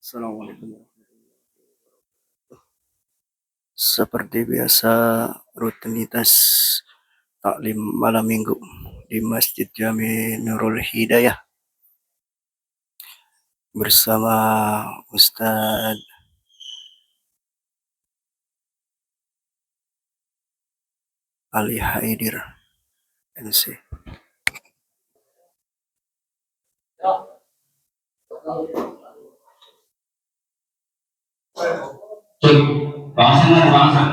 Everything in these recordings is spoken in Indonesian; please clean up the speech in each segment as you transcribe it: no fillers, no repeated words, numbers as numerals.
Assalamualaikum warahmatullahi wabarakatuh. Seperti biasa, rutinitas taklim malam minggu di Masjid Jami Nurul Hidayah bersama Ustadz Ali Haidir NC. Bangsa.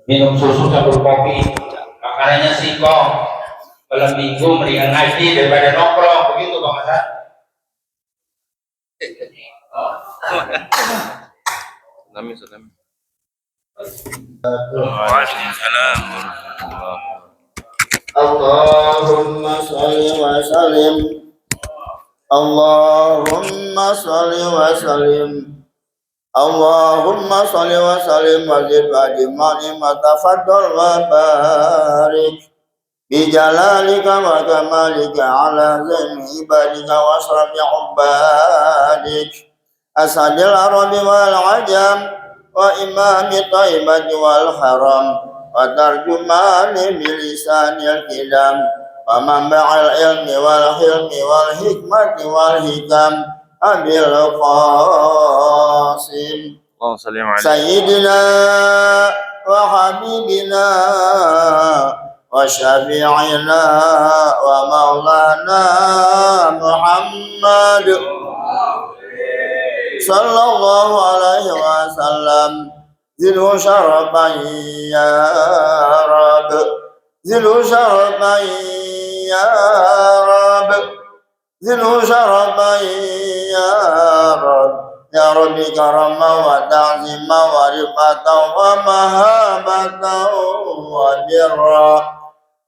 Minum susu sambil kopi, makanannya singkong, malam minggu mendingan ngaji daripada nongkrong, begitu Bang Hasan. Waalaikumsalam warahmatullahi. Allahumma sholli wa sallim. Allahumma sholli wa sallim. Allahumma sholli wa sallim wa zid wa dimani ma tafaddal wa barik bi jalalika wa kamalika ala zaini ibadika wa asrafi ubadik asadil arabi wal ajam wa imami taibati wal haram wa tarjumani bilisanil kilam wa manba'al ilmi wal hilmi wal hikmati wal hikam abil qasim sayyidina wa habibina wa syafi'ina wa maulana Muhammad sallallahu alaihi wasallam zilu syarafan ya Rab, zilu syarafan ya Rab, zilu syarafan ya Rab, ya Rabbi karama wa ta'zima wa rifata wa mahabata wa birra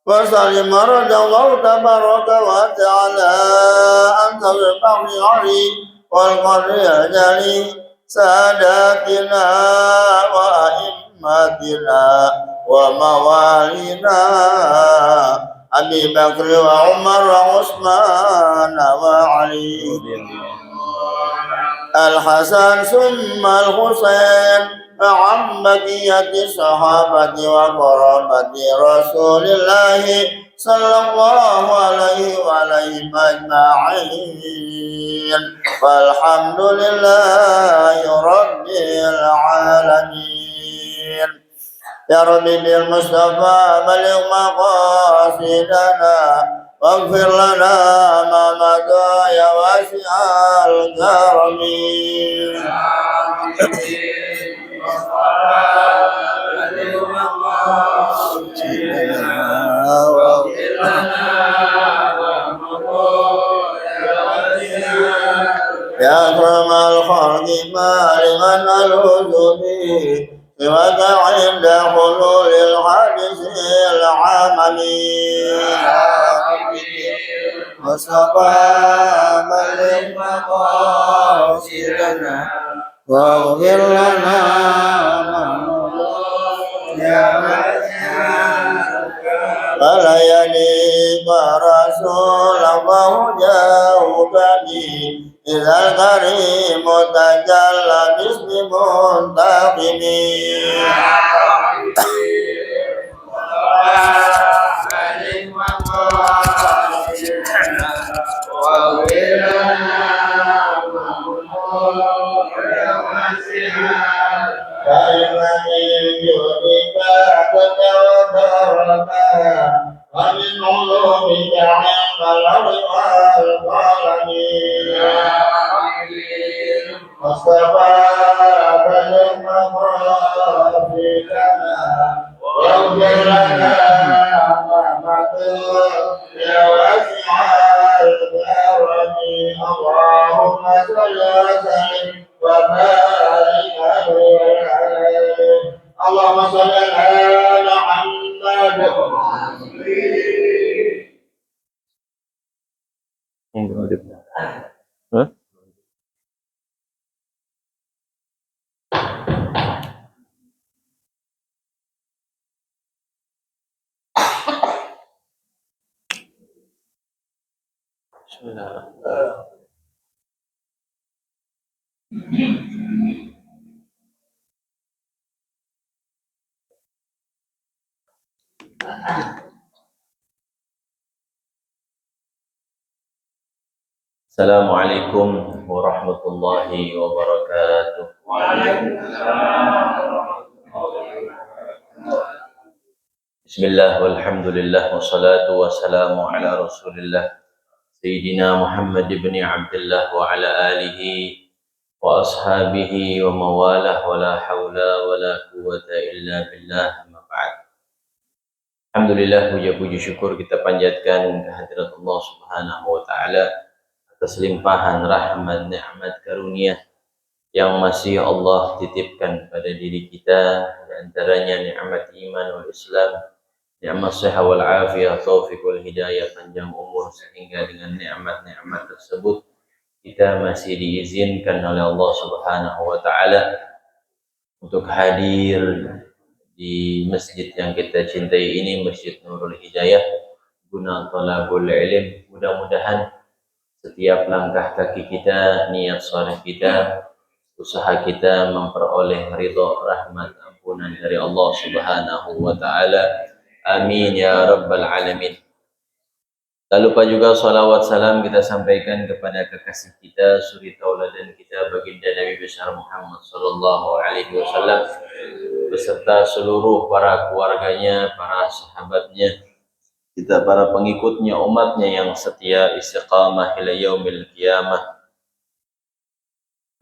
wa salim radallahu tabaraka wa ta'ala antal bahri wal qadri jali sadatina wa immatina wa mawalina Abi Bakr wa Umar wa Utsman wa Ali Al-Hasan summa Al-Husain عن بقية الصحابة وقرابة رسول الله صلى الله عليه وآله أجمعين والحمد لله رب العالمين يا ربي بالمصطفى بلغ مقاصدنا واغفر لنا ما مضى يا واسع الكرم يا أكرم الخلق مالغا الوجود سواك عند حلول الحادث العملي مصطفى بلغ مقاصدنا واغفر لنا فلا يليق رسول الله جاوبني إذا الكريم تجلى باسم منتقم ومن علومك علم الأرض والقلم مصطفى بلغ مقاصدنا واغفر لنا ما مضى يا واسع الكرم اللهم صل وسلم وبارك عليه اللهم صل على محمد Hah? Bismillah. Assalamualaikum warahmatullahi wabarakatuh. Bismillah walhamdulillah wassalatu wassalamu ala Rasulillah Sayyidina Muhammad ibn Abdullah wa ala alihi wa ashabihi wa mawalah wa la hawla wa la quwwata illa billah ma ba'd. Alhamdulillah, puji syukur kita panjatkan kehadirat Allah Subhanahu wa taala atas limpahan rahmat, nikmat, karunia yang masih Allah titipkan pada diri kita, di antaranya nikmat iman wal Islam, nikmat sehat wal afiyah, taufik wal hidayah, panjang umur, sehingga dengan nikmat-nikmat tersebut kita masih diizinkan oleh Allah Subhanahu wa taala untuk hadir di masjid yang kita cintai ini, Masjid Nurul Hidayah, guna thalabul ilm. Mudah-mudahan setiap langkah kaki kita, niat saleh kita, usaha kita memperoleh ridha, rahmat, ampunan dari Allah Subhanahu wa taala. Amin ya rabbal alamin. Tak lupa juga salawat salam kita sampaikan kepada kekasih kita, suri tauladan kita, baginda Nabi besar Muhammad sallallahu alaihi wasallam, beserta seluruh para keluarganya, para sahabatnya, kita para pengikutnya, umatnya yang setia istiqamah ila yaumil qiyamah.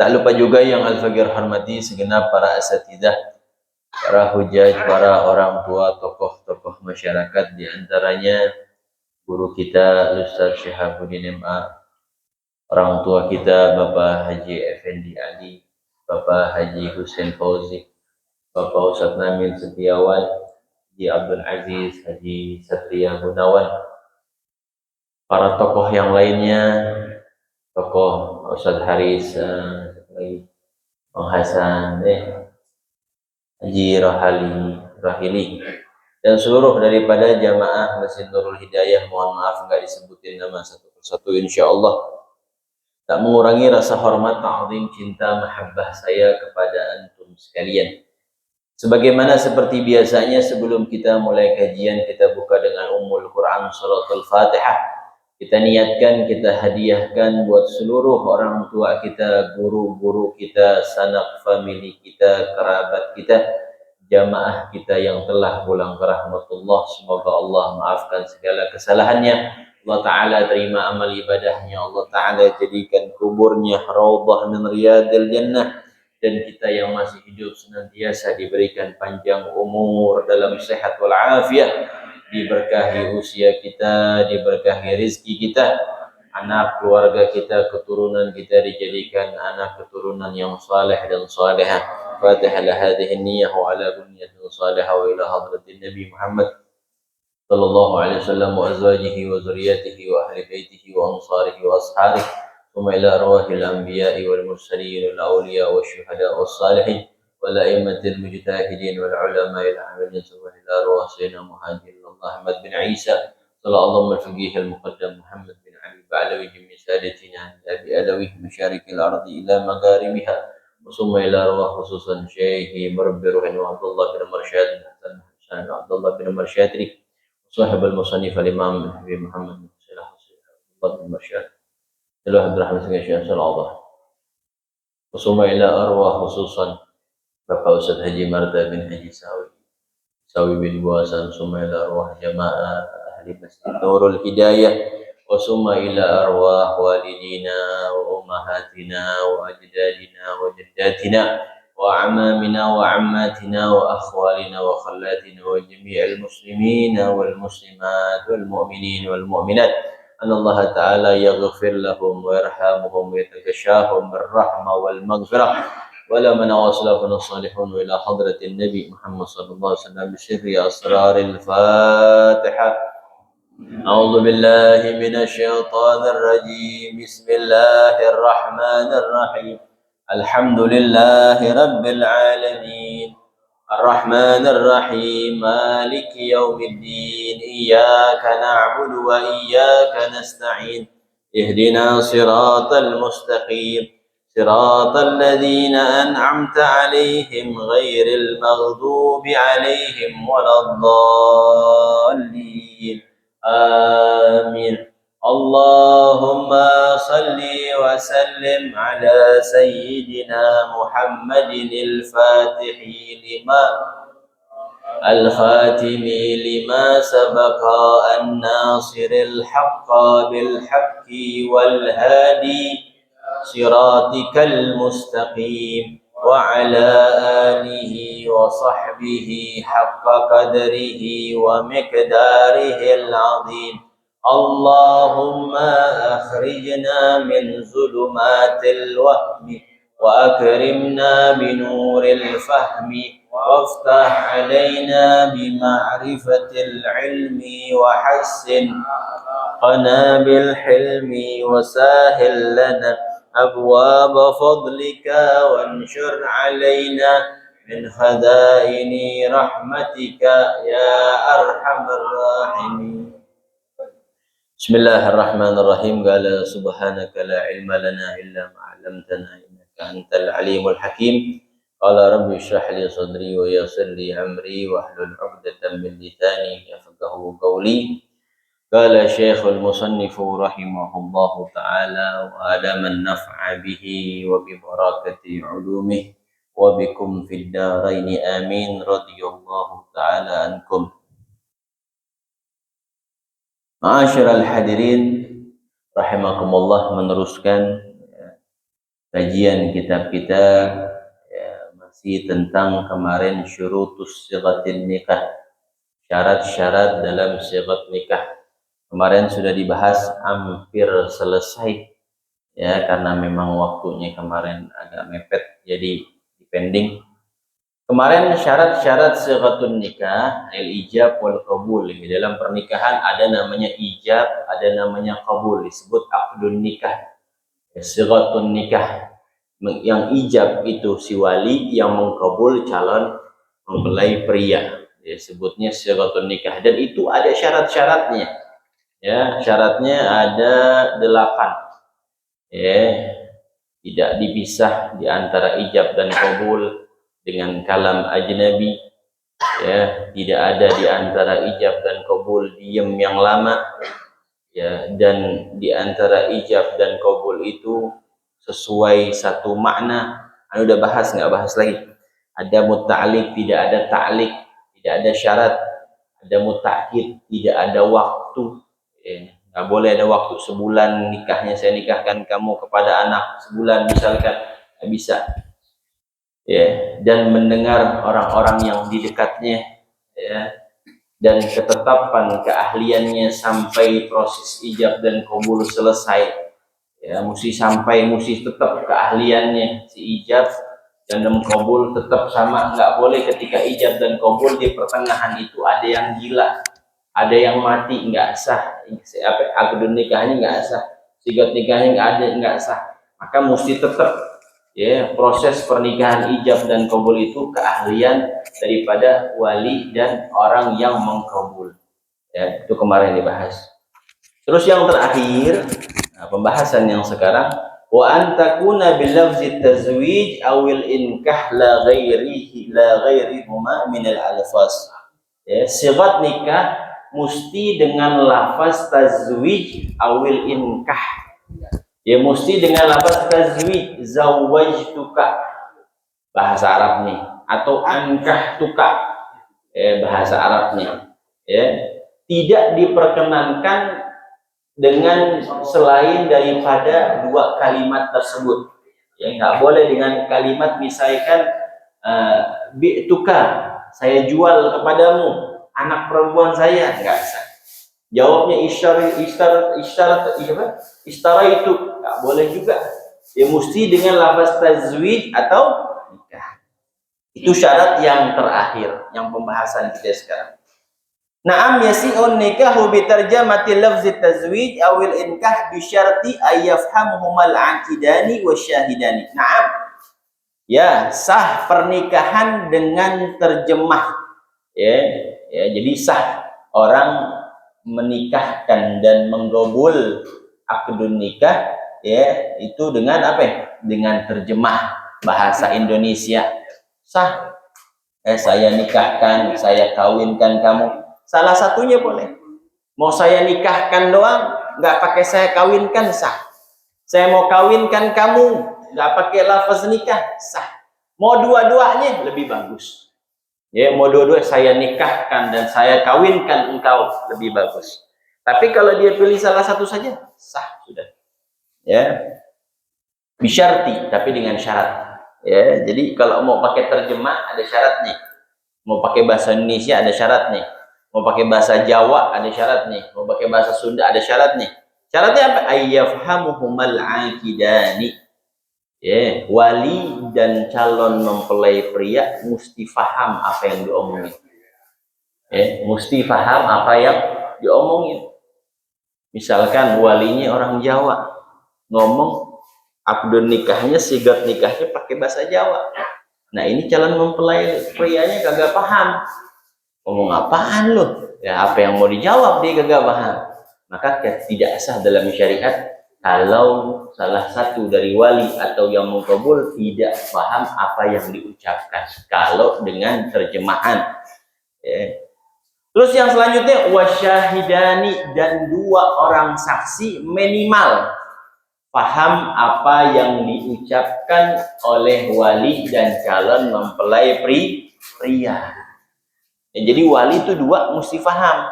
Tak lupa juga yang Al-Faqir hormati segenap para asatidzah, para hujaj, para orang tua, tokoh-tokoh masyarakat, di antaranya guru kita Ustaz Syihabuddin MA, orang tua kita Bapak Haji Effendi Ali, Bapak Haji Husain Fauzi, Bapak Ustaz Nabil Setiawan, Haji Abdul Aziz, Haji Satria Gunawan, para tokoh yang lainnya, tokoh Ustaz Haris, Bang Hasan, Haji Rahili, dan seluruh daripada jamaah Masjid Nurul Hidayah. Mohon maaf enggak disebutin nama satu persatu, insyaallah. Tak mengurangi rasa hormat, ta'zim, cinta, mahabbah saya kepada antum sekalian. Sebagaimana seperti biasanya, sebelum kita mulai kajian, kita buka dengan Ummul Quran, Suratul Fatihah. Kita niatkan, kita hadiahkan buat seluruh orang tua kita, guru-guru kita, sanak famili kita, kerabat kita, jamaah kita yang telah pulang ke rahmatullah. Semoga Allah maafkan segala kesalahannya, Allah Ta'ala terima amal ibadahnya, Allah Ta'ala jadikan kuburnya raudhah min riyadil jannah, dan kita yang masih hidup senantiasa diberikan panjang umur dalam sehat wal afiyah, diberkahi usia kita, diberkahi rizki kita, anak keluarga kita, keturunan kita dijadikan anak keturunan yang saleh dan salehah. Fatihah la hadhihi niyyah wa ala bunyatin salihah wa ila hadratin Nabi Muhammad sallallahu alaihi wasallam wa azwajihi wa zurriyyatihi wa ahli baitihi wa ansarihi wa ashabihi, ثم إلى أرواح الأنبياء والمرسلين والأولياء والشهداء والصالحين والأئمة المجتهدين والعلماء العاملين، ثم إلى أرواح سيدنا مهاجر الله أحمد بن عيسى صلى الله الفقيه المقدم محمد بن علي بعلوي جميع سادتنا أبي ألوي مشارق الأرض إلى مغاربها، ثم إلى أرواح خصوصا شيخي مربي روحي عبد الله بن مرشاد حسن عبد الله بن مرشاد صاحب المصنف الإمام حبيب محمد بن عبد المرشاد Ila Abdurrahman Syekh Al-Adha. Wasuma ila arwah khususan Bapak Ustaz Haji Marta bin Haji Sawi bin Buasan. Wasuma ila arwah jamaah ahli Masjid Nurul Hidayah. Wasuma ila arwah walidina wa ummahatina wa ajdadina wa jaddatina wa amamina wa ammatina wa akhwalina wa khallatina wa jami'al muslimina wal muslimat wal mu'minin wal mu'minat. أن الله تعالى يغفر لهم ويرحمهم ويتغشاهم بالرحمة والمغفرة، ولمن أوصلفنا الصالحون إلى حضرة النبي محمد صلى الله عليه وسلم بسر أسرار الفاتحة. أعوذ بالله من الشيطان الرجيم. بسم الله الرحمن الرحيم. الحمد لله رب العالمين الرحمن الرحيم مالك يوم الدين إياك نعبد وإياك نستعين اهدنا صراط المستقيم صراط الذين أنعمت عليهم غير المغضوب عليهم ولا الضالين آمين. اللهم صل وسلم على سيدنا محمد الفاتح الخاتم لما سبق الناصر الحق بالحق والهادي صراطك المستقيم وعلى آله وصحبه حق قدره ومقداره العظيم. اللهم أخرجنا من ظلمات الوهم وأكرمنا بنور الفهم وافتح علينا بمعرفة العلم وحسن قنا بالحلم وسهل لنا أبواب فضلك وانشر علينا من خزائن رحمتك يا أرحم الراحمين. بسم الله الرحمن الرحيم. قال سبحانك لا علم لنا إلا ما علمتنا إنك أنت العليم الحكيم. قال رب اشرح لي صدري ويسر لي أمري واحلل عقدة من لساني يفقهوا قولي. قال شيخ المصنف رحمه الله تعالى وأدام النفع به وببركة علومه وبكم في الدارين آمين. رضي الله تعالى عنكم. Ma'asyiral hadirin rahimakumullah, meneruskan kajian kitab kita masih tentang kemarin syurutus sighatin nikah, syarat-syarat dalam sighat nikah. Kemarin sudah dibahas, hampir selesai ya, karena memang waktunya kemarin agak mepet jadi dipending. Kemarin syarat-syarat sighatun nikah, al-ijab wal qabul. Di dalam pernikahan ada namanya ijab, ada namanya qabul, disebut aqdun nikah. Sighatun nikah, yang ijab itu si wali, yang mengkabul calon mempelai pria, disebutnya sighatun nikah. Dan itu ada syarat-syaratnya. Ya, syaratnya ada 8. Ya, tidak dipisah di antara ijab dan qabul dengan kalam ajnabi, ya, tidak ada di antara ijab dan qabul diem yang lama, ya, dan di antara ijab dan qabul itu sesuai satu makna. Udah bahas, nggak bahas lagi. Ada muta'alik, tidak ada ta'lik, tidak ada syarat. Ada muta'kid, tidak ada waktu, ya. Nggak boleh ada waktu sebulan nikahnya, saya nikahkan kamu kepada anak sebulan misalkan, nggak bisa. Ya, dan mendengar orang-orang yang di dekatnya, ya, dan ketetapan keahliannya sampai proses ijab dan qabul selesai, ya, mesti tetap keahliannya si ijab dan qabul tetap sama. Nggak boleh ketika ijab dan qabul di pertengahan itu ada yang gila, ada yang mati, nggak sah. Akdun nikahnya nggak sah, sighat nikahnya nggak sah. Maka mesti tetap, ya, proses pernikahan ijab dan qabul itu keahlian daripada wali dan orang yang mengkabul. Ya, itu kemarin dibahas. Terus yang terakhir, pembahasan yang sekarang, wa antakuna bil lafzi tazwij awil inkah la ghairihuma min al alfaz. Ya, sighat nikah mesti dengan lafaz tazwij awil inkah. Ya, mesti dengan lafaz tazwij, zawajtuka bahasa Arabnya, atau ankahtuka bahasa Arabnya. Ya, tidak diperkenankan dengan selain daripada 2 kalimat tersebut. Ya, nggak boleh dengan kalimat misalkan bi'tuka, saya jual kepadamu anak perempuan saya, nggak sah. Jawabnya istara itu nggak boleh juga. Ya, mesti dengan lafaz tazwij atau nikah. Itu syarat yang terakhir, yang pembahasan kita sekarang. Na'am yasi'un nikahu bi tarjamati lafzi tazwij awil inkah bi syarti ayyafhamuhumal aqidani wasyahidani. Na'am, ya, sah pernikahan dengan terjemah. Ya, jadi sah orang menikahkan dan menggabul akdun nikah ya itu dengan apa ya? Dengan terjemah bahasa Indonesia sah. Saya nikahkan, saya kawinkan kamu. Salah satunya boleh. Mau saya nikahkan doang, nggak pakai saya kawinkan sah. Saya mau kawinkan kamu, nggak pakai lafaz nikah sah. Mau dua-duanya lebih bagus. Ya, mau dua-dua saya nikahkan dan saya kawinkan engkau lebih bagus. Tapi kalau dia pilih salah satu saja, sah sudah. Ya, bisyarti, tapi dengan syarat. Ya, jadi kalau mau pakai terjemah ada syaratnya. Mau pakai bahasa Indonesia ada syaratnya. Mau pakai bahasa Jawa ada syaratnya. Mau pakai bahasa Sunda ada syaratnya. Syaratnya apa? Ayyafhamuhumal aqidani. Ya, wali dan calon mempelai pria mesti paham apa yang diomongin. Ya, mesti paham apa yang diomongin. Misalkan walinya orang Jawa, ngomong akad nikahnya, sigat nikahnya pakai bahasa Jawa. Nah ini calon mempelai prianya kagak paham. Ngomong apaan lo? Ya apa yang mau dijawab dia kagak paham. Maka tidak sah dalam syariat kalau salah satu dari wali atau yang mengkabul tidak paham apa yang diucapkan kalau dengan terjemahan. Ya. Terus yang selanjutnya wasyahidani, dan dua orang saksi minimal paham apa yang diucapkan oleh wali dan calon mempelai pria. Ya, jadi wali itu dua mesti paham.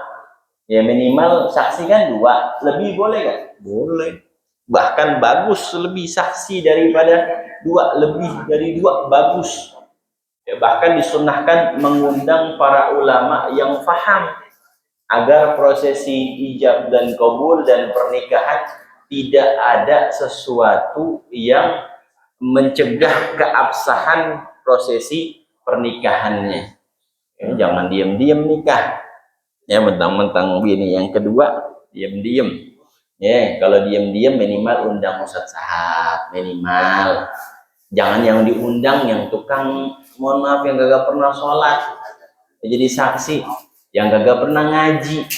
Ya minimal saksi kan dua, lebih boleh kan? Boleh. Bahkan bagus lebih saksi daripada dua, lebih dari dua bagus. Ya, bahkan disunahkan mengundang para ulama yang paham agar prosesi ijab dan qabul dan pernikahan tidak ada sesuatu yang mencegah keabsahan prosesi pernikahannya. Ya, jangan diam-diam nikah. Ya mentang-mentang bini yang kedua diam-diam. Ya, kalau diam-diam minimal undang ustadz sahab, minimal. Jangan yang diundang yang tukang, mohon maaf, yang gak pernah sholat jadi saksi, yang gak pernah ngaji.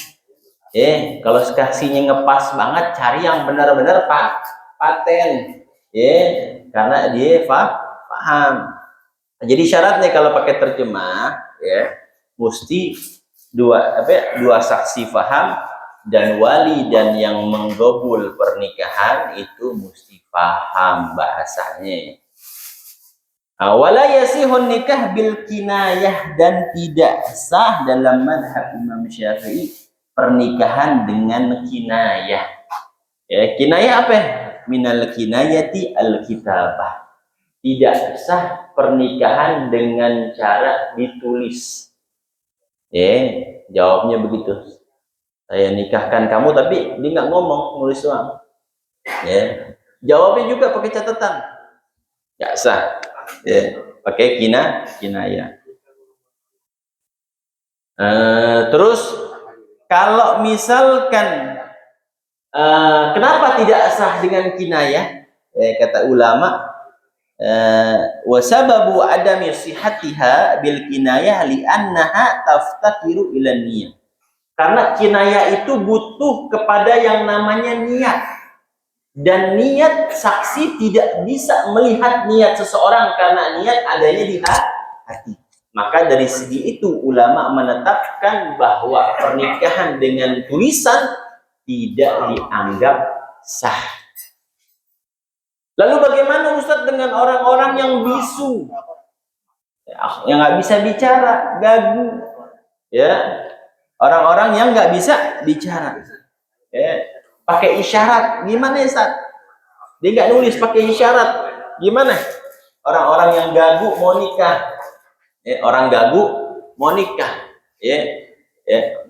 Kalau saksinya ngepas banget, cari yang benar-benar paten. Karena dia paham. Jadi syaratnya kalau pakai terjemah, ya mesti dua saksi paham, dan wali dan yang menggobul pernikahan itu mesti paham bahasanya. Wala yasihun nikah bil kinayah, dan tidak sah dalam madhab Imam Syafi'i pernikahan dengan kinayah. Ya, kinayah apa? Minal kinayati al-kitabah. Tidak sah pernikahan dengan cara ditulis. Jawabnya begitu. Saya nikahkan kamu, tapi dia nggak ngomong, nulis doang. Jawabnya juga pakai catatan. Nggak sah. Pakai kinayah. Terus kalau misalkan kenapa tidak sah dengan kinayah? Kata ulama, wasababu adami sihatiha bil kinayah li'annaha taftakiru ila niyah. Karena kinayah itu butuh kepada yang namanya niat. Dan niat, saksi tidak bisa melihat niat seseorang karena niat adanya di hati. Maka dari segi itu ulama menetapkan bahwa pernikahan dengan tulisan tidak dianggap sah. Lalu bagaimana Ustadz dengan orang-orang yang bisu, yang nggak bisa bicara, gagu, ya? Orang-orang yang nggak bisa bicara, pakai isyarat, gimana ya Ustaz? Dia nggak nulis, pakai isyarat, gimana? Orang-orang yang gagu mau nikah, orang gagu mau nikah,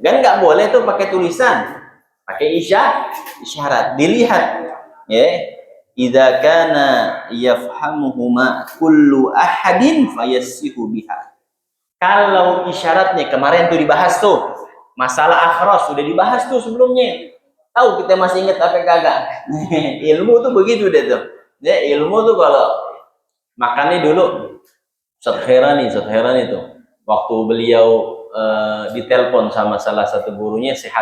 kan nggak boleh tuh pakai tulisan, pakai isyarat, dilihat, idza kana yafhamuhuma kullu ahadin fayassihu biha. Kalau isyaratnya kemarin tuh dibahas tuh, masalah akhras sudah dibahas tuh sebelumnya. Tahu kita masih ingat apa kagak? Ilmu tuh begitu deh tuh. Ilmu tuh kalau makanya dulu Ustadz Heran itu waktu beliau ditelepon sama salah satu gurunya, Syekh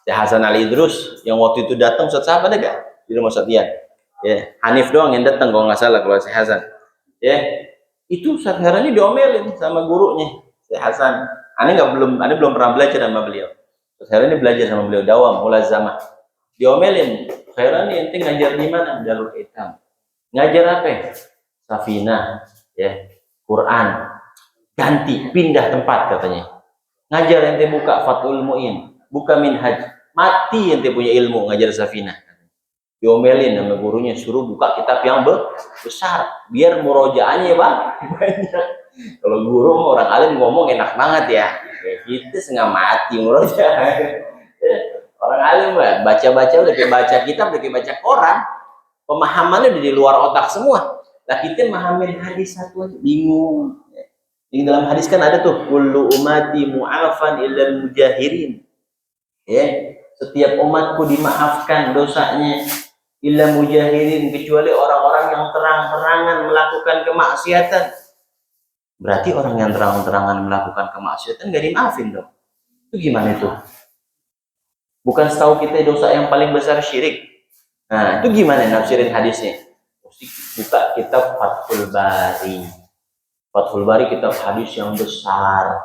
Hasan Ali Idrus, yang waktu itu datang, Ustadz siapa ada gak di rumah Ustadz Ian? Ya, Hanif doang yang datang kalau nggak salah kalau si Hasan. Ya, itu Ustaz Khairani diomelin sama gurunya si Hasan. Aneh belum pernah belajar sama beliau. Ustaz Khairani belajar sama beliau dawam mulazamah. Diomelin, Khairani ente ngajar di mana? Darul Hitam. Ngajar apa? Safinah, ya, Quran. Ganti, pindah tempat katanya. Ngajar ente buka Fathul Muin, buka Minhaj. Mati ente punya ilmu ngajar Safinah. Diomelin sama gurunya, suruh buka kitab yang besar biar murojaannya banyak. Kalau guru orang alim ngomong enak banget ya, kita setengah mati murojaah. Orang alim baca-baca udah kayak baca kitab, udah kayak baca Quran, pemahamannya udah di luar otak semua. Lah kita memahamin hadis satu aja bingung. Di dalam hadis kan ada tuh kullu umati mu'afan illal mujahirin. Ya, setiap umatku dimaafkan dosanya illa mujahirin, kecuali orang-orang yang terang-terangan melakukan kemaksiatan. Berarti orang yang terang-terangan melakukan kemaksiatan gak dimaafin dong. Itu gimana itu? Bukan setahu kita dosa yang paling besar syirik. Nah, itu gimana nafsirin hadisnya? Buka kitab Fathul Bari. Fathul Bari kitab hadis yang besar.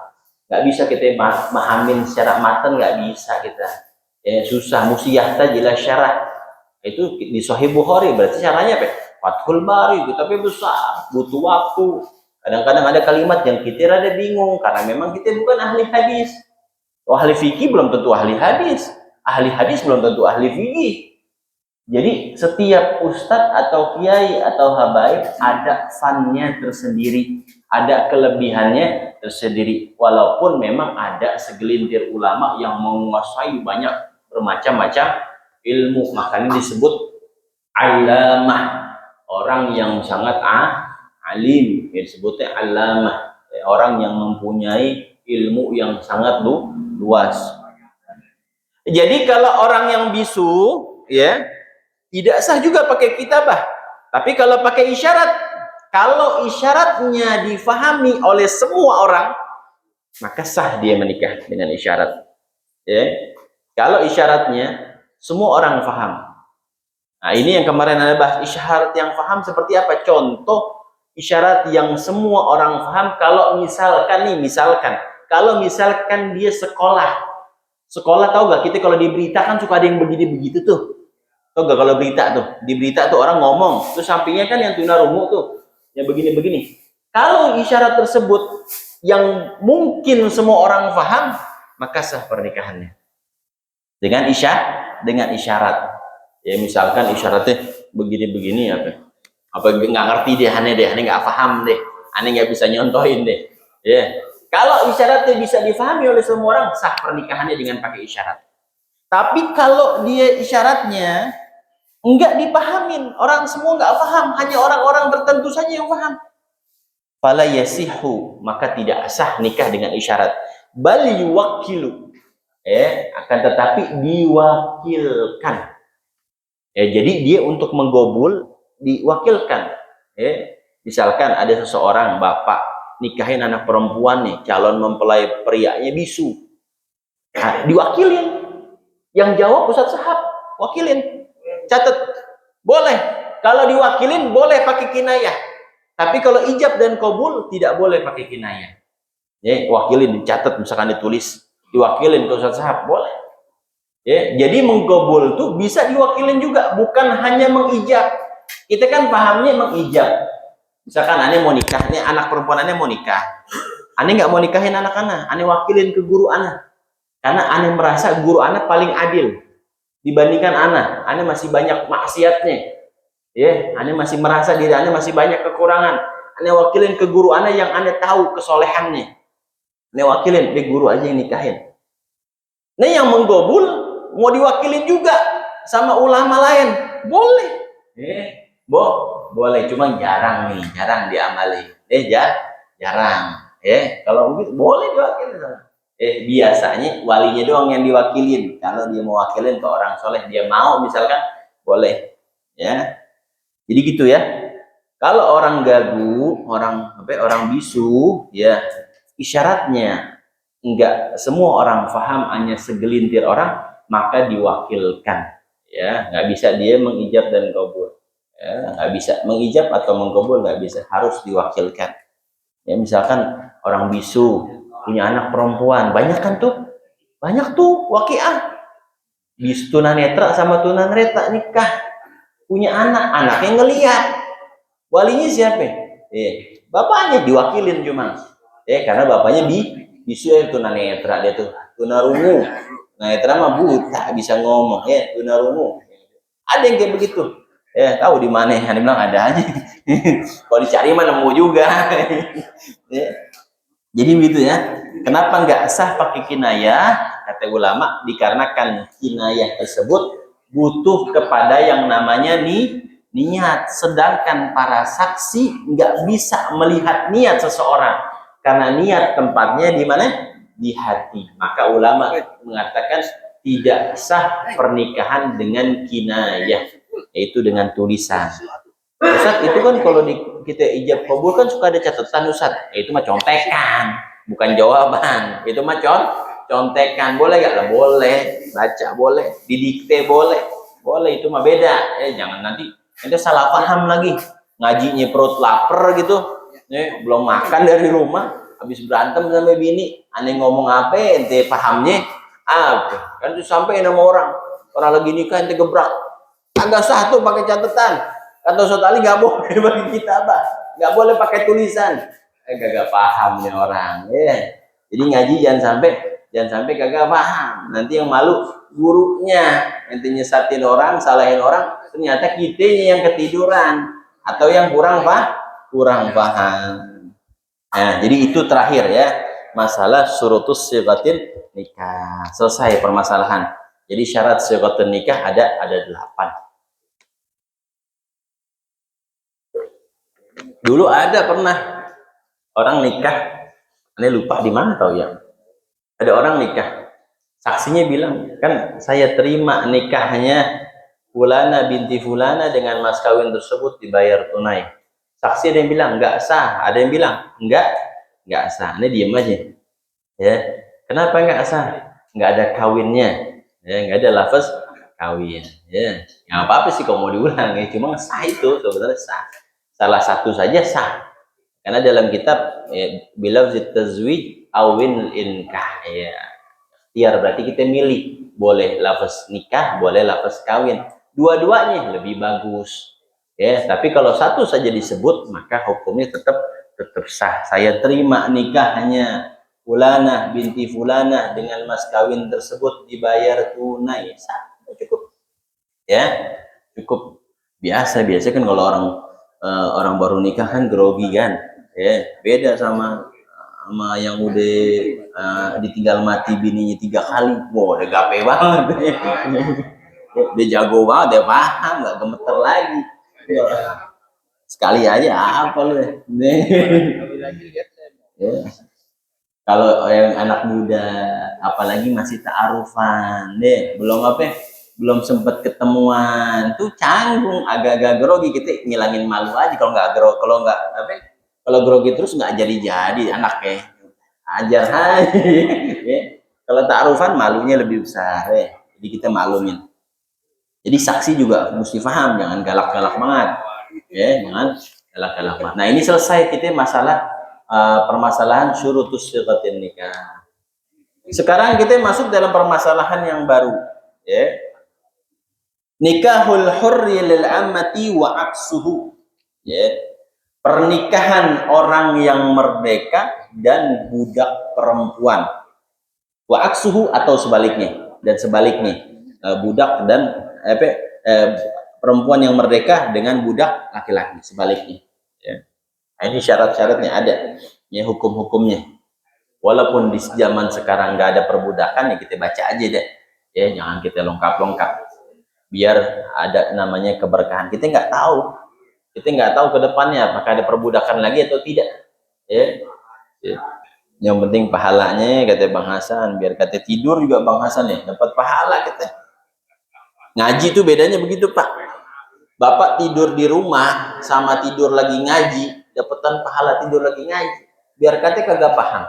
Gak bisa kita mahamin secara matan, gak bisa kita. Ya, susah, musiyah tajilah syarah. Itu di Sahih Bukhari, berarti caranya apa? Fathul Bari, kitabnya besar, butuh waktu. Kadang-kadang ada kalimat yang kita rada bingung karena memang kita bukan ahli hadis. Ahli fikih belum tentu ahli hadis belum tentu ahli fikih. Jadi setiap ustadz atau kiai atau habaib ada fannya tersendiri, ada kelebihannya tersendiri. Walaupun memang ada segelintir ulama yang menguasai banyak bermacam-macam ilmu, makanya disebut alamah, orang yang sangat alim, disebutnya alamah, orang yang mempunyai ilmu yang sangat luas. Jadi kalau orang yang bisu, ya, tidak sah juga pakai kitabah. Tapi kalau pakai isyarat, kalau isyaratnya difahami oleh semua orang, maka sah dia menikah dengan isyarat. Ya, kalau isyaratnya semua orang paham. Nah, ini yang kemarin ada bahas, isyarat yang paham seperti apa? Contoh isyarat yang semua orang paham. Kalau misalkan dia sekolah tahu gak, kita kalau di berita kan suka ada yang begini-begitu tuh. Tahu gak kalau berita tuh, di berita tuh orang ngomong, terus sampingnya kan yang tunarungu tuh, yang begini-begini. Kalau isyarat tersebut yang mungkin semua orang paham, maka sah pernikahannya. Dengan isyarat. Ya misalkan isyaratnya begini-begini apa nggak ngerti deh, aneh nggak paham deh, aneh nggak bisa nyontohin deh. Ya, kalau isyaratnya bisa difahami oleh semua orang, sah pernikahannya dengan pakai isyarat. Tapi kalau dia isyaratnya nggak dipahamin, orang semua nggak paham, hanya orang-orang tertentu saja yang paham, fala yasihu, maka tidak sah nikah dengan isyarat. Bal yuwakkilu, akan tetapi diwakilkan. Jadi dia untuk menggobul diwakilkan. Misalkan ada seseorang bapak nikahin anak perempuan nih, calon mempelai prianya bisu. Nah, diwakilin. Yang jawab Ustaz Sahab, wakilin. Catat. Boleh. Kalau diwakilin boleh pakai kinayah. Tapi kalau ijab dan qabul tidak boleh pakai kinayah. Wakilin, dicatat, misalkan ditulis, diwakilin ke Ustaz Sahab, boleh. Jadi menggobul tuh bisa diwakilin juga, bukan hanya mengijab. Kita kan pahamnya mengijab. Misalkan aneh mau nikah, ini anak perempuan aneh mau nikah. Aneh nggak mau nikahin anak-anak, aneh wakilin ke guru anak. Karena aneh merasa guru anak paling adil dibandingkan anak. Aneh masih banyak maksiatnya. Aneh masih merasa diri aneh masih banyak kekurangan. Aneh wakilin ke guru aneh yang aneh tahu kesolehannya. Aneh wakilin, guru aja yang nikahin. Nah yang menggobul mau diwakilin juga sama ulama lain, boleh. Boleh, cuma jarang diamali. Jarang. Kalau begitu boleh diwakilin. Biasanya walinya doang yang diwakilin. Kalau dia mau wakilin ke orang soleh, dia mau misalkan, boleh. Jadi gitu ya. Kalau orang gagu, orang bisu, isyaratnya enggak semua orang paham, hanya segelintir orang, maka diwakilkan. Nggak bisa dia mengijab dan qabul. Ya, nggak bisa mengijab atau mengkabul, nggak bisa, harus diwakilkan. Ya misalkan orang bisu punya anak perempuan, banyak tuh wakiah. Bisu tunanetra sama tunanetra nikah, punya anaknya ngelihat, walinya siapa? Bapaknya diwakilin cuma, karena bapaknya bisu tunanetra, dia tuh tunarungu, netra mah buta bisa ngomong, tunarungu. Ada yang kayak begitu, tahu di mana? Yang bilang ada aja. Kalau dicari mah nemu juga. Jadi begitu ya. Kenapa nggak sah pakai kinayah? Kata ulama, dikarenakan kinayah tersebut butuh kepada yang namanya niat. Sedangkan para saksi nggak bisa melihat niat seseorang, karena niat tempatnya di mana? Di hati. Maka ulama mengatakan tidak sah pernikahan dengan kinayah, yaitu dengan tulisan. Ustaz, itu kan kalau kita ijab kabul kan suka ada catatan Ustaz. Itu mah contekan, bukan jawaban. Itu mah contekan. Boleh gak lah? Boleh. Baca boleh, didikte boleh. Boleh, itu mah beda. Jangan nanti salah paham lagi. Ngajinya perut lapar gitu. Belum makan dari rumah, habis berantem sama bini. Aneh ngomong apa, ente pahamnya apa? Kan itu sampai nama orang lagi nikah ente gebrak. Agak sah tuh pakai catatan. Kata Ustaz Ali nggak boleh bagi kita apa? Nggak boleh pakai tulisan. Gak paham nih orang. Jadi ngaji jangan sampai kagak paham. Nanti yang malu gurunya. Nanti nyesatin orang, salahin orang. Ternyata kitanya yang ketiduran atau yang kurang paham. Nah, jadi itu terakhir ya. Masalah syurutus sighatin nikah. Selesai permasalahan. Jadi syarat sighatin nikah ada 8. Dulu ada pernah orang nikah, ini lupa di mana tahu ya. Ada orang nikah, saksinya bilang, kan saya terima nikahnya Fulana binti Fulana dengan mas kawin tersebut dibayar tunai. Saksi ada yang bilang nggak sah, ada yang bilang nggak sah. Ini diem aja, ya. Kenapa nggak sah? Nggak ada kawinnya, ya, nggak ada lafaz kawin, ya. Nggak apa-apa sih kalau mau diulang, ya. Cuma sah itu sebenarnya sah. Salah satu saja sah, karena dalam kitab bilaf tazwij awin inkah, ya ikhtiar berarti kita milih, boleh lafaz nikah, boleh lafaz kawin, dua-duanya lebih bagus, ya. Tapi kalau satu saja disebut maka hukumnya tetap sah. Saya terima nikahnya Fulana binti Fulana dengan mas kawin tersebut dibayar tunai, sah, cukup, ya, cukup. Biasa kan kalau orang baru nikah kan grogi kan, ya beda sama yang udah ditinggal mati bininya 3 kali. Wow, udah gape banget. Dia jago banget, dia paham, nggak gemeter lagi. Sekali aja apa lu ya. Kalau yang anak muda apalagi masih ta'arufan, belum sempat ketemuan tuh canggung, agak-agak grogi, kita ngilangin malu aja. Kalau grogi terus nggak jadi anaknya, ajar aja. Kalau ta'arufan malunya lebih besar, jadi kita maklumin. Jadi saksi juga mesti paham, jangan galak-galak banget, jangan galak-galak banget. Nah, ini selesai kita masalah permasalahan syurutus sighatin nikah. Sekarang kita masuk dalam permasalahan yang baru, ya. Nikahul hurri lil ammati wa aksuhu, ya. Pernikahan orang yang merdeka dan budak perempuan. Wa aksuhu atau sebaliknya, budak dan perempuan yang merdeka dengan budak laki-laki, sebaliknya, ya. Nah, ini syarat-syaratnya ada, ya, hukum-hukumnya. Walaupun di zaman sekarang nggak ada perbudakan, ya kita baca aja deh, ya, jangan kita lengkap-lengkap. Biar ada namanya keberkahan. Kita nggak tahu ke depannya apakah ada perbudakan lagi atau tidak, ya. Yang penting pahalanya, kata Bang Hasan, biar kata tidur juga Bang Hasan ya dapat pahala. Kita ngaji tuh bedanya begitu, Pak. Bapak tidur di rumah sama tidur lagi ngaji, dapetan pahala tidur lagi ngaji. Biar kata kagak paham,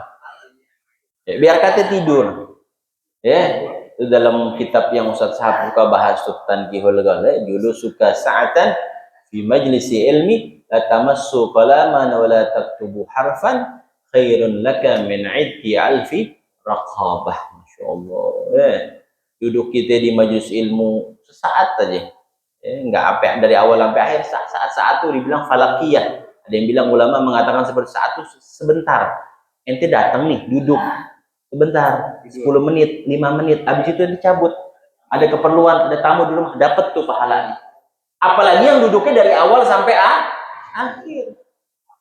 ya, biar kata tidur, ya. Itu dalam kitab yang Ustaz Sahab suka bahas, Tankihul Ghalib, dulu suka sa'atan fi majlisi ilmi la tamassu qalaman wa la taktubu harfan khairun laka min 'idki alfi raqabah. Masyaallah. Duduk kita di majelis ilmu sesaat aja. Enggak apa dari awal sampai akhir, saat tuh dibilang falakiyah. Ada yang bilang, ulama mengatakan seperti saat itu sebentar. Ente datang nih, duduk sebentar, 10 menit, 5 menit, habis itu dicabut. Ada keperluan, ada tamu di rumah, dapat tuh pahalanya. Apalagi yang duduknya dari awal sampai akhir.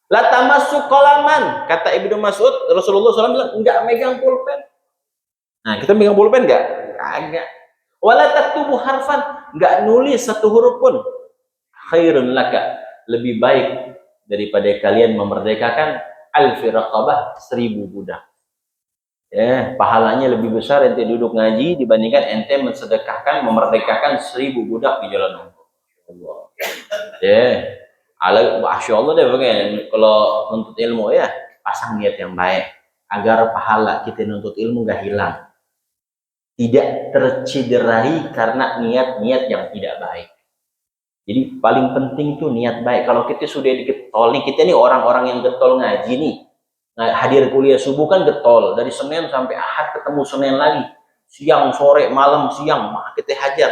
La tamassu qalaman, kata Ibnu Mas'ud, Rasulullah SAW bilang, enggak megang pulpen. Nah, kita megang pulpen enggak? Kagak. Wala taktubu harfan, enggak nulis satu huruf pun. Khairun laka, lebih baik daripada kalian memerdekakan alfi raqabah, 1000 budak. Ya, pahalanya lebih besar ente duduk ngaji dibandingkan ente mensedekahkan memerdekakan 1000 budak di jalan Allah. Ya, Masya Allah deh bagaimana kalau nuntut ilmu ya, pasang niat yang baik agar pahala kita nuntut ilmu gak hilang, tidak tercederai karena niat-niat yang tidak baik. Jadi paling penting tuh niat baik. Kalau kita sudah digetol nih, kita nih orang-orang yang getol ngaji nih, hadir kuliah subuh kan getol, dari Senin sampai Ahad ketemu Senin lagi, siang, sore, malam, siang, kita hajar.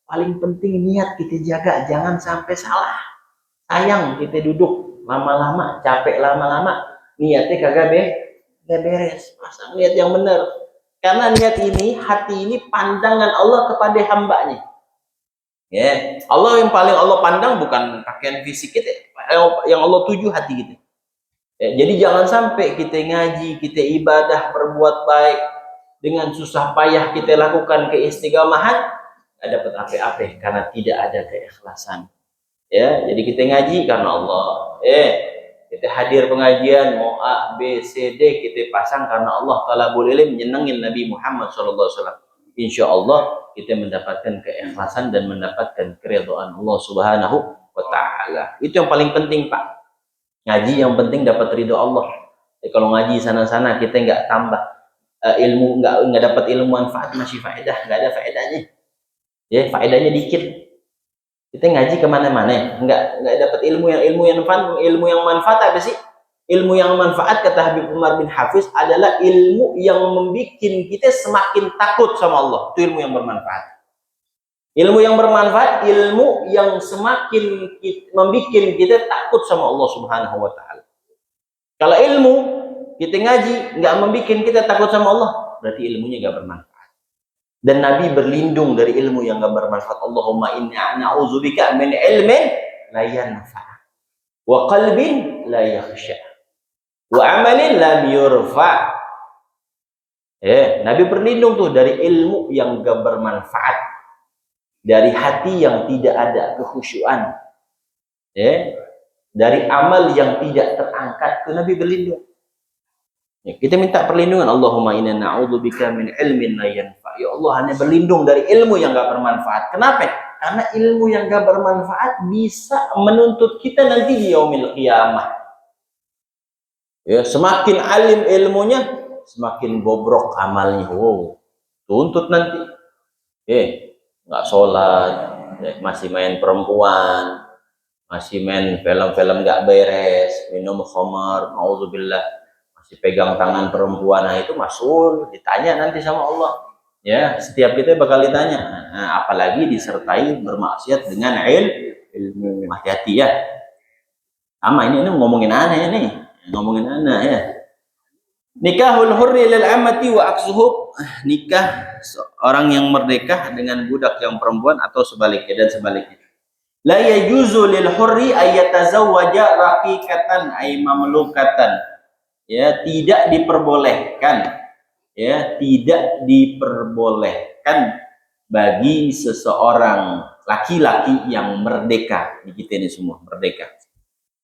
Paling penting niat kita jaga, jangan sampai salah. Sayang kita duduk lama-lama, capek lama-lama, niatnya kagak beres. Pasang niat yang benar. Karena niat ini, hati ini pandangan Allah kepada hambanya. Ya, Allah yang paling Allah pandang bukan pakaian fisik kita, yang Allah tuju hati kita. Ya, jadi jangan sampai kita ngaji, kita ibadah, berbuat baik, dengan susah payah kita lakukan keistiqamahan, nggak dapat apa-apa karena tidak ada keikhlasan. Ya, jadi kita ngaji karena Allah. Kita hadir pengajian mau A, B, C, D, kita pasang karena Allah. Talabul ilm nyenengin Nabi Muhammad SAW. Insya Allah kita mendapatkan keikhlasan dan mendapatkan keridhaan Allah Subhanahu wa Ta'ala. Itu yang paling penting, Pak. Ngaji yang penting dapat ridho Allah. Kalau ngaji sana-sana kita nggak tambah ilmu, nggak dapat ilmu manfaat, masih faedah, nggak ada faedahnya. Ya, faedahnya dikit. Kita ngaji kemana-mana, nggak dapat ilmu yang manfaat apa sih? Ilmu yang manfaat kata Habib Umar bin Hafiz adalah ilmu yang membuat kita semakin takut sama Allah. Itu ilmu yang bermanfaat. Ilmu yang bermanfaat, ilmu yang semakin membuat kita takut sama Allah Subhanahu wa Ta'ala. Kalau ilmu kita ngaji nggak membuat kita takut sama Allah, berarti ilmunya nggak bermanfaat. Dan Nabi berlindung dari ilmu yang gak bermanfaat. Allahumma inna na'udzubika min ilmin la yanfa' wa qalbin la yakhsha wa amalin lam yurfa'. Nabi berlindung tuh dari ilmu yang gak bermanfaat, dari hati yang tidak ada kekhusyuan, dari amal yang tidak terangkat. Tuh Nabi berlindung. Kita minta perlindungan. Allahumma inna na'udzubika min ilmin la yanfa'. Ya Allah, hanya berlindung dari ilmu yang gak bermanfaat. Kenapa? Karena ilmu yang gak bermanfaat bisa menuntut kita nanti di yaumil qiyamah. Ya, semakin alim ilmunya, semakin bobrok amalnya. Wow, tuntut nanti. Nggak sholat, masih main perempuan, masih main film-film gak beres, minum khamar, na'udzubillah, masih pegang tangan perempuan. Nah, itu masuk ditanya nanti sama Allah. Ya, setiap kita bakal ditanya. Nah, apalagi disertai bermaksiat dengan ilmu. Hati-hati ya. Sama ini ngomongin anak ini, ngomongin anak ya. Nikahul hurri lil amati wa aksuhu, nikah orang yang merdeka dengan budak yang perempuan atau sebaliknya dan sebaliknya. La yajuzu lil hurri ayatazawwaja raqiqatan ay mamlukatan. Ya, tidak diperbolehkan, ya, tidak diperbolehkan bagi seseorang laki-laki yang merdeka. Kita ini semua merdeka.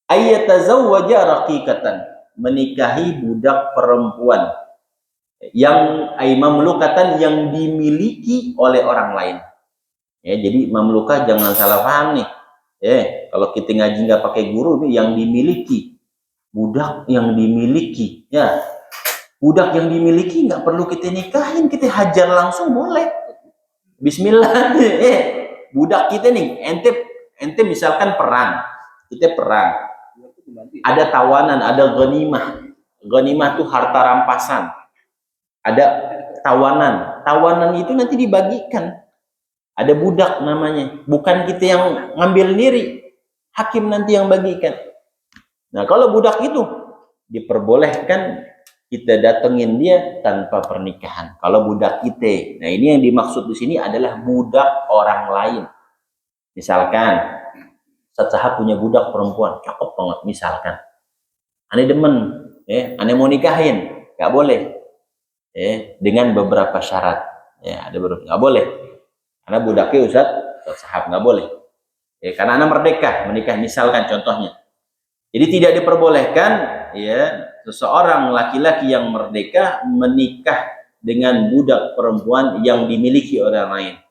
Ayatazawwaja raqiqatan, menikahi budak perempuan yang mamlukatan, yang dimiliki oleh orang lain. Ya, jadi mamlukah jangan salah paham nih. Kalau kita ngaji nggak pakai guru, yang dimiliki, budak yang dimiliki, ya, budak yang dimiliki nggak perlu kita nikahin, kita hajar langsung boleh. Bismillah. Budak kita nih, ente ente misalkan perang, kita perang, ada tawanan, ada ghanimah. Ghanimah itu harta rampasan. Ada tawanan. Tawanan itu nanti dibagikan. Ada budak namanya. Bukan kita yang ngambil sendiri. Hakim nanti yang bagikan. Nah, kalau budak itu diperbolehkan kita datengin dia tanpa pernikahan. Kalau budak kita. Nah, ini yang dimaksud di sini adalah budak orang lain. Misalkan Ustaz Sahab punya budak perempuan, cakep banget misalkan. Ane demen, ane mau nikahin, nggak boleh. Dengan beberapa syarat. Ya, ada beberapa, nggak boleh. Karena budaknya Ustaz Sahab nggak boleh. Karena anak merdeka menikah, misalkan contohnya. Jadi tidak diperbolehkan ya seseorang laki-laki yang merdeka menikah dengan budak perempuan yang dimiliki orang lain.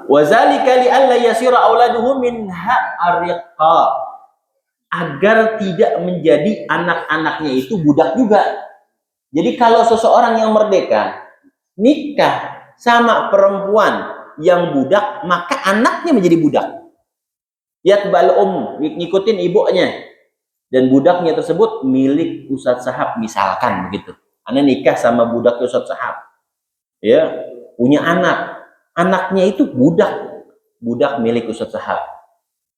Wazalika li'alla yasira auladuhum minha ariqa, agar tidak menjadi anak-anaknya itu budak juga. Jadi kalau seseorang yang merdeka nikah sama perempuan yang budak, maka anaknya menjadi budak. Yatbal ngikutin ibunya, dan budaknya tersebut milik Ustaz Sahab misalkan begitu. Anda nikah sama budak Ustaz Sahab, ya punya anak. Anaknya itu budak milik Ustaz Sahab.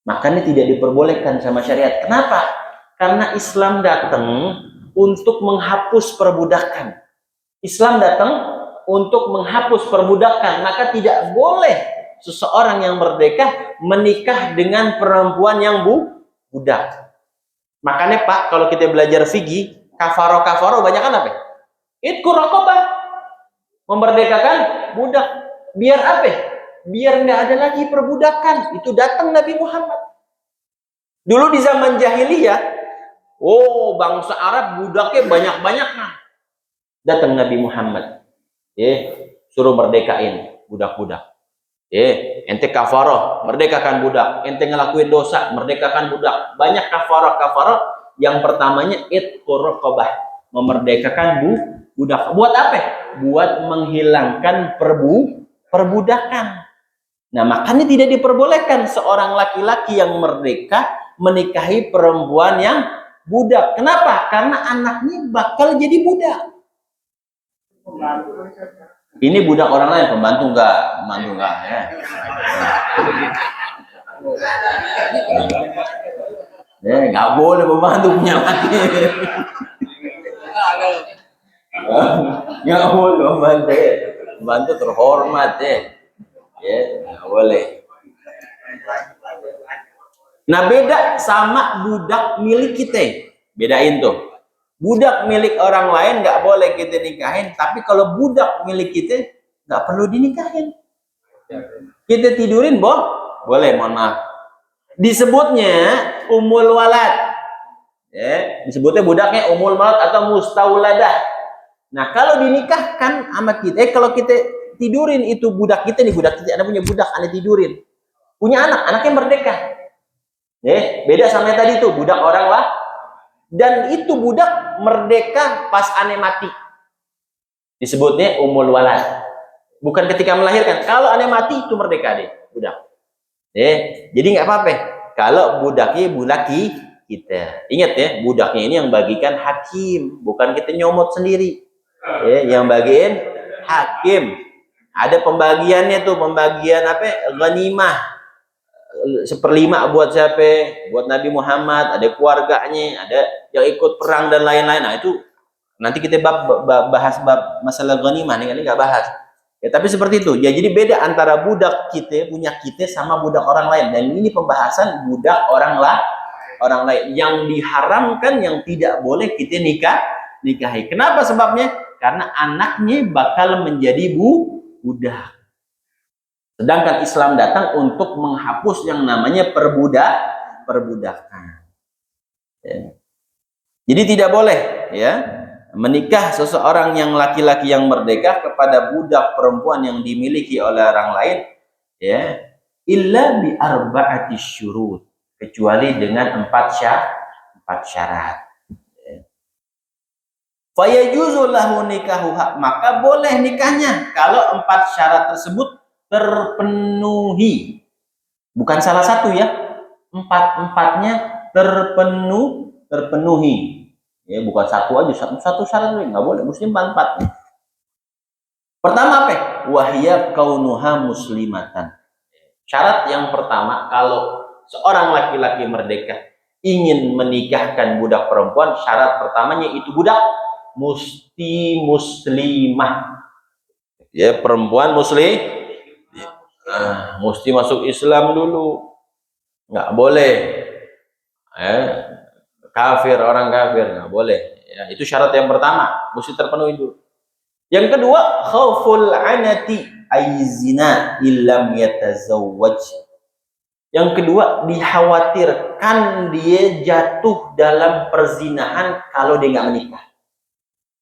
Makanya tidak diperbolehkan sama syariat. Kenapa? Karena Islam datang untuk menghapus perbudakan. Islam datang untuk menghapus perbudakan. Maka tidak boleh seseorang yang merdeka menikah dengan perempuan yang budak. Makanya Pak, kalau kita belajar fikih, kafaro banyak kan apa? Itqu raqabah. Memerdekakan budak. Biar apa? Biar nggak ada lagi perbudakan. Itu datang Nabi Muhammad. Dulu di zaman jahiliyah, bangsa Arab budaknya banyak-banyak. Datang Nabi Muhammad. Suruh merdekain budak-budak. Ente kafaroh, merdekakan budak. Ente ngelakuin dosa, merdekakan budak. Banyak kafaroh. Yang pertamanya itqu raqabah, memerdekakan budak. Buat apa? Buat menghilangkan perbudakan. Nah, makanya tidak diperbolehkan seorang laki-laki yang merdeka menikahi perempuan yang budak. Kenapa? Karena anaknya bakal jadi budak. Ini budak orang lain, pembantu enggak ya. Nggak boleh pembantu punya laki. Nggak boleh pembantu terhormat nggak boleh. Nah, beda sama budak milik kita. Bedain tuh. Budak milik orang lain nggak boleh kita nikahin, tapi kalau budak milik kita nggak perlu dinikahin. Kita tidurin boleh, mohon maaf. Disebutnya umul walad. Disebutnya budaknya umul walad atau mustauladah. Nah, kalau dinikahkan sama kita, kalau kita tidurin itu budak kita, Anda punya budak, Anda tidurin. Punya anaknya merdeka. Beda sama yang tadi itu, budak orang lah. Dan itu budak merdeka pas Anda mati. Disebutnya umul walad. Bukan ketika melahirkan. Kalau Anda mati itu merdeka deh, budak. Jadi nggak apa-apa. Kalau budaknya bulaki kita. Ingat ya, budaknya ini yang bagikan hakim, bukan kita nyomot sendiri. Yang bagiin hakim. Ada pembagiannya tuh, pembagian ghanimah. 1/5 buat siapa? Buat Nabi Muhammad, ada keluarganya, ada yang ikut perang dan lain-lain. Nah, itu nanti kita bahas masalah ghanimah, ini nggak bahas. Tapi seperti itu. Ya, jadi beda antara budak kita, punya kita sama budak orang lain. Dan ini pembahasan budak orang lain yang diharamkan, yang tidak boleh kita nikahi. Kenapa sebabnya? Karena anaknya bakal menjadi budak. Sedangkan Islam datang untuk menghapus yang namanya perbudakan. Jadi tidak boleh menikah seseorang yang laki-laki yang merdeka kepada budak perempuan yang dimiliki oleh orang lain illa bi arba'ati syurut, kecuali dengan 4 syarat. Fayajuzu lahu nikahuha, maka boleh nikahnya kalau 4 syarat tersebut terpenuhi. Bukan salah satu ya, empat-empatnya terpenuhi. Ya, bukan satu aja, satu syarat nggak boleh, mesti empat-empatnya. Pertama apa? Wahya kaunuha muslimatan. Syarat yang pertama, kalau seorang laki-laki merdeka ingin menikahkan budak perempuan, syarat pertamanya itu budak mesti muslimah. Ya, perempuan muslim, mesti masuk Islam dulu. Nggak boleh kafir, orang kafir nggak boleh ya. Itu syarat yang pertama, mesti terpenuhi dulu. Yang kedua, khauful anati aizina illam yatazawwaj. Yang kedua, dikhawatirkan dia jatuh dalam perzinahan kalau dia nggak menikah.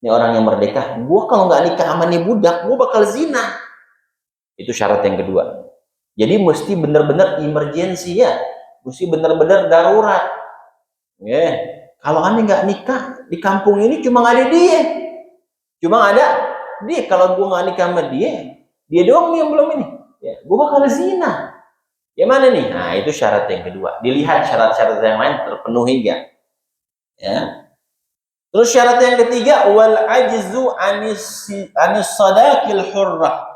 Ini orang yang merdeka, gua kalau nggak nikah sama nih budak, gua bakal zina. Itu syarat yang kedua. Jadi mesti benar-benar emergensi ya, mesti benar-benar darurat. Ya, kalau aneh nggak nikah di kampung ini cuma ada dia, Kalau gua nggak nikah sama dia doang nih yang belum ini. Ya, gua bakal zina. Yang mana nih? Nah, itu syarat yang kedua. Dilihat syarat-syarat yang lain terpenuhi nggak? Ya. Terus syarat yang ketiga, wal ajzu anis sadaqil hurrah.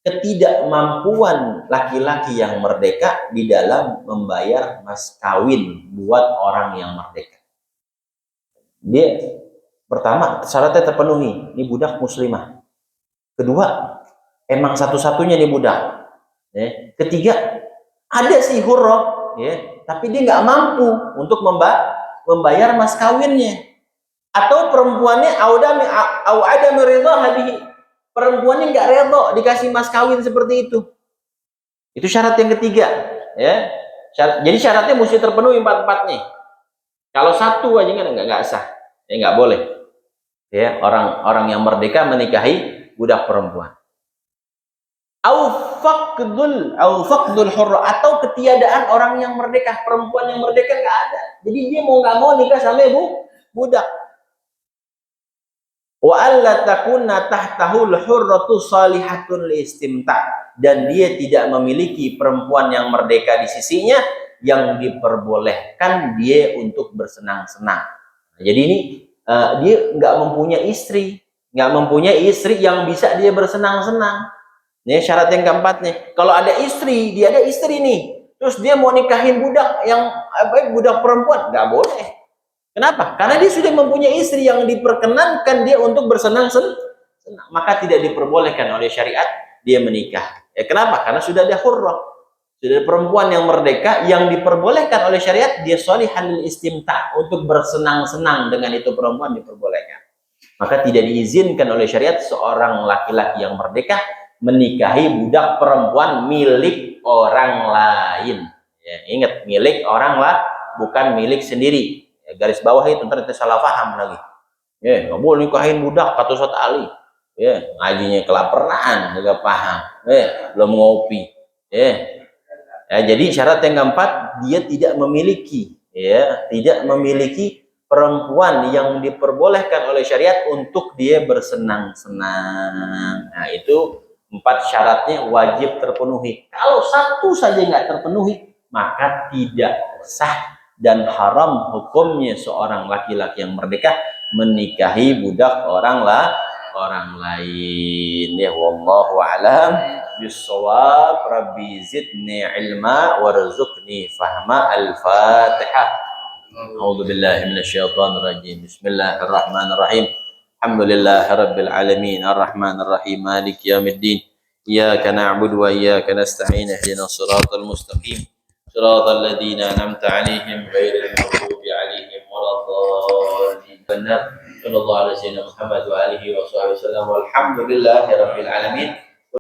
Ketidakmampuan laki-laki yang merdeka di dalam membayar mas kawin buat orang yang merdeka. Dia pertama syaratnya terpenuhi, ini budak muslimah. Kedua, emang satu-satunya nih budak. Ya. Ketiga, ada sih hurrah, ya, tapi dia nggak mampu untuk membayar mas kawinnya. Atau perempuannya ada meridha hadihi. Perempuannya nggak redha dikasih mas kawin seperti itu. Itu syarat yang ketiga, ya. Jadi syaratnya mesti terpenuhi empat-empatnya. Kalau satu aja nggak sah, ya nggak boleh. Ya, orang yang merdeka menikahi budak perempuan. Au faqdul hurra, atau ketiadaan orang yang merdeka, perempuan yang merdeka nggak ada. Jadi dia mau nggak mau nikah sama budak. Wa alla takuna tahtahul hurratu salihatun liistimta, dan dia tidak memiliki perempuan yang merdeka di sisinya yang diperbolehkan dia untuk bersenang-senang. Jadi ini dia nggak mempunyai istri yang bisa dia bersenang-senang. Ini syarat yang keempatnya. Kalau ada istri, dia ada istri nih, terus dia mau nikahin budak budak perempuan, nggak boleh. Kenapa? Karena dia sudah mempunyai istri yang diperkenankan dia untuk bersenang-senang, maka tidak diperbolehkan oleh syariat dia menikah. Kenapa? Karena sudah ada hurrah, sudah ada perempuan yang merdeka yang diperbolehkan oleh syariat, dia sholihal istimta, untuk bersenang-senang dengan itu perempuan diperbolehkan. Maka tidak diizinkan oleh syariat seorang laki-laki yang merdeka menikahi budak perempuan milik orang lain. Ya, ingat, milik orang lah, bukan milik sendiri. Ya, garis bawah itu ntar kita salah paham lagi. Ya, nggak boleh nikahin budak kata Ustaz Ali. Ya, ngajinya kelaparan, nggak paham. Belum ngopi. Ya, jadi syarat yang keempat, dia tidak memiliki perempuan yang diperbolehkan oleh syariat untuk dia bersenang-senang. Nah, itu 4 syaratnya wajib terpenuhi. Kalau satu saja nggak terpenuhi, maka tidak sah dan haram hukumnya seorang laki-laki yang merdeka menikahi budak orang lain. Ya, wallahu a'lam bissawab. Rabbi zidni ilma warzuqni fahma. Al-Fatihah. A'udzu billahi minasyaitonir rajim. Bismillahirrahmanirrahim. Alhamdulillahirabbil alamin arrahmanir rahim maliki yaumiddin. Iyyaka na'budu wa iyyaka nasta'in ihdinas siratal mustaqim. Siratal ladzina an'amta 'alaihim ghairil maghdubi 'alaihim waladdallin. Benar. Sallallahu alaihi wasallam Muhammad wa alihi wa sahbihi wasallam. Walhamdulillahirabbil alamin.